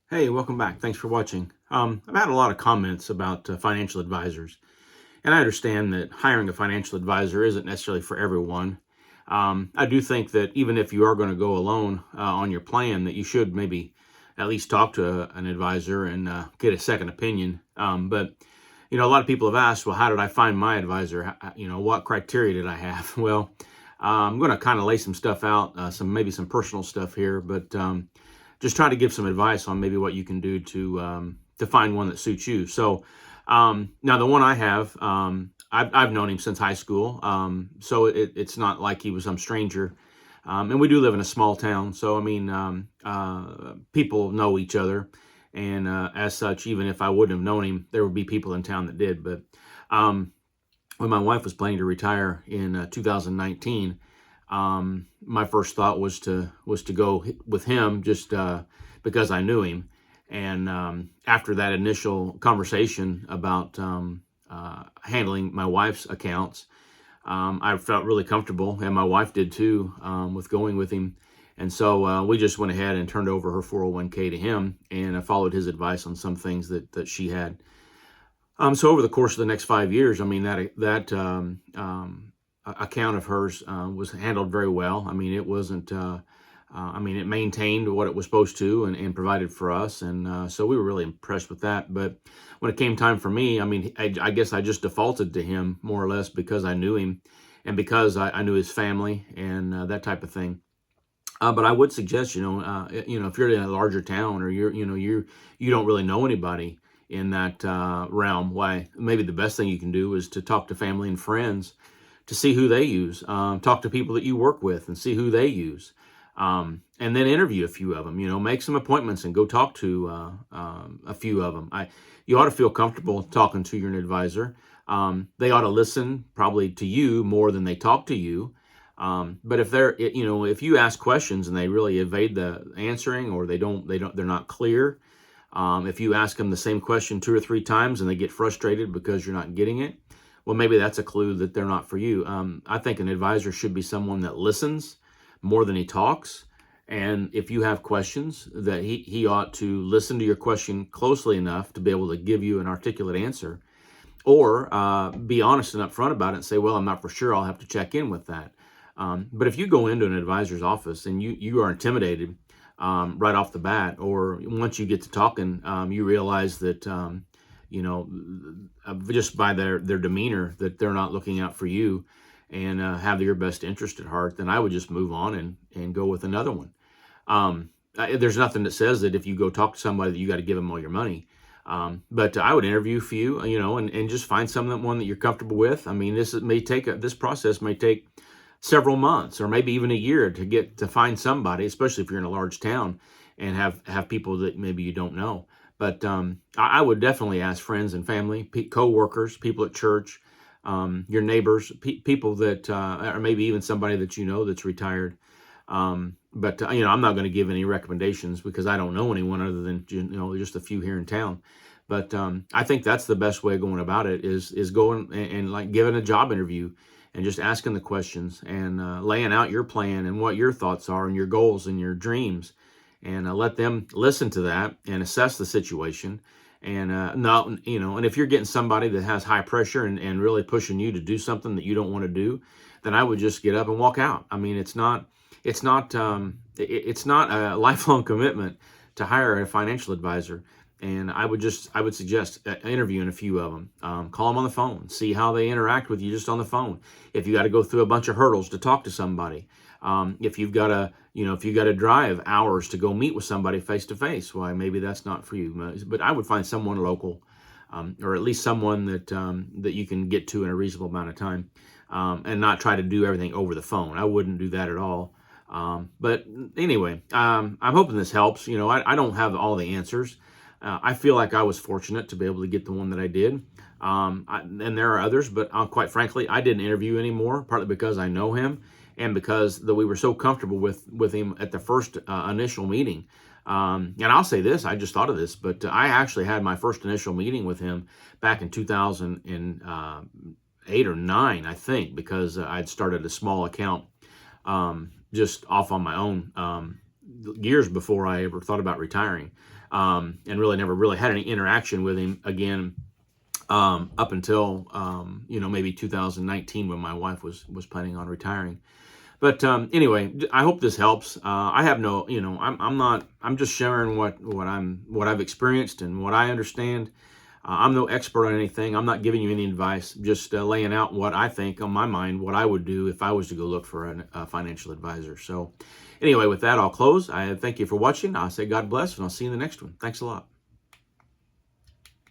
Hey, welcome back. Thanks for watching. I've had a lot of comments about financial advisors, and I understand that hiring a financial advisor isn't necessarily for everyone. I do think that even if you are going to go alone on your plan, that you should maybe at least talk to an advisor and get a second opinion. But a lot of people have asked, well, how did I find my advisor? What criteria did I have? Well, I'm going to kind of lay some stuff out, maybe some personal stuff here, but just try to give some advice on maybe what you can do to find one that suits you. So now the one I have, I've known him since high school, so it's not like he was some stranger. And we do live in a small town, so I mean, people know each other, and as such, even if I wouldn't have known him, there would be people in town that did. But um, when my wife was planning to retire in 2019, my first thought was to go with him just because I knew him. And after that initial conversation about handling my wife's accounts, I felt really comfortable, and my wife did too, with going with him. And so we just went ahead and turned over her 401k to him, and I followed his advice on some things that she had. So over the course of the next 5 years, I mean that account of hers was handled very well. I mean, it wasn't. I mean, it maintained what it was supposed to and provided for us, and so we were really impressed with that. But when it came time for me, I mean, I guess I just defaulted to him more or less because I knew him, and because I knew his family and that type of thing. But I would suggest, if you're in a larger town or you don't really know anybody in that realm, why maybe the best thing you can do is to talk to family and friends to see who they use. Talk to people that you work with and see who they use, and then interview a few of them. Make some appointments and go talk to a few of them. You ought to feel comfortable talking to your advisor. They ought to listen probably to you more than they talk to you. But if you ask questions and they really evade the answering, or they're not clear. If you ask them the same question two or three times and they get frustrated because you're not getting it, well, maybe that's a clue that they're not for you. I think an advisor should be someone that listens more than he talks. And if you have questions, that he ought to listen to your question closely enough to be able to give you an articulate answer, or be honest and upfront about it and say, well, I'm not for sure. I'll have to check in with that. But if you go into an advisor's office and you are intimidated right off the bat, or once you get to talking, you realize that just by their demeanor that they're not looking out for you and have your best interest at heart, then I would just move on and go with another one. There's nothing that says that if you go talk to somebody that you got to give them all your money. But I would interview for you, and just find one that you're comfortable with. I mean, this process may take several months or maybe even a year to find somebody, especially if you're in a large town and have people that maybe you don't know. But I would definitely ask friends and family, co-workers, people at church, your neighbors, people that, or maybe even somebody that you know that's retired. But I'm not going to give any recommendations because I don't know anyone other than just a few here in town. But I think that's the best way of going about it is going and like giving a job interview and just asking the questions and laying out your plan and what your thoughts are and your goals and your dreams, and let them listen to that and assess the situation. And not, and if you're getting somebody that has high pressure and really pushing you to do something that you don't want to do, then I would just get up and walk out. I mean, it's not a lifelong commitment to hire a financial advisor. And I would suggest interviewing a few of them. Call them on the phone, see how they interact with you just on the phone. If you got to go through a bunch of hurdles to talk to somebody, if you got to drive hours to go meet with somebody face to face, why maybe that's not for you. But I would find someone local, or at least someone that you can get to in a reasonable amount of time, and not try to do everything over the phone. I wouldn't do that at all. But anyway, I'm hoping this helps. I don't have all the answers. I feel like I was fortunate to be able to get the one that I did. And there are others, but quite frankly, I didn't interview anymore, partly because I know him and because we were so comfortable with him at the first initial meeting. And I'll say this, I just thought of this, but I actually had my first initial meeting with him back in 2008 or 9, I think, because I'd started a small account just off on my own, years before I ever thought about retiring, and really never really had any interaction with him again up until maybe 2019 when my wife was planning on retiring. But anyway, I hope this helps. I have no, I'm not. I'm just sharing what I've experienced and what I understand. I'm no expert on anything. I'm not giving you any advice. Just laying out what I think on my mind, what I would do if I was to go look for a financial advisor. So, anyway, with that, I'll close. I thank you for watching. I'll say God bless, and I'll see you in the next one. Thanks a lot.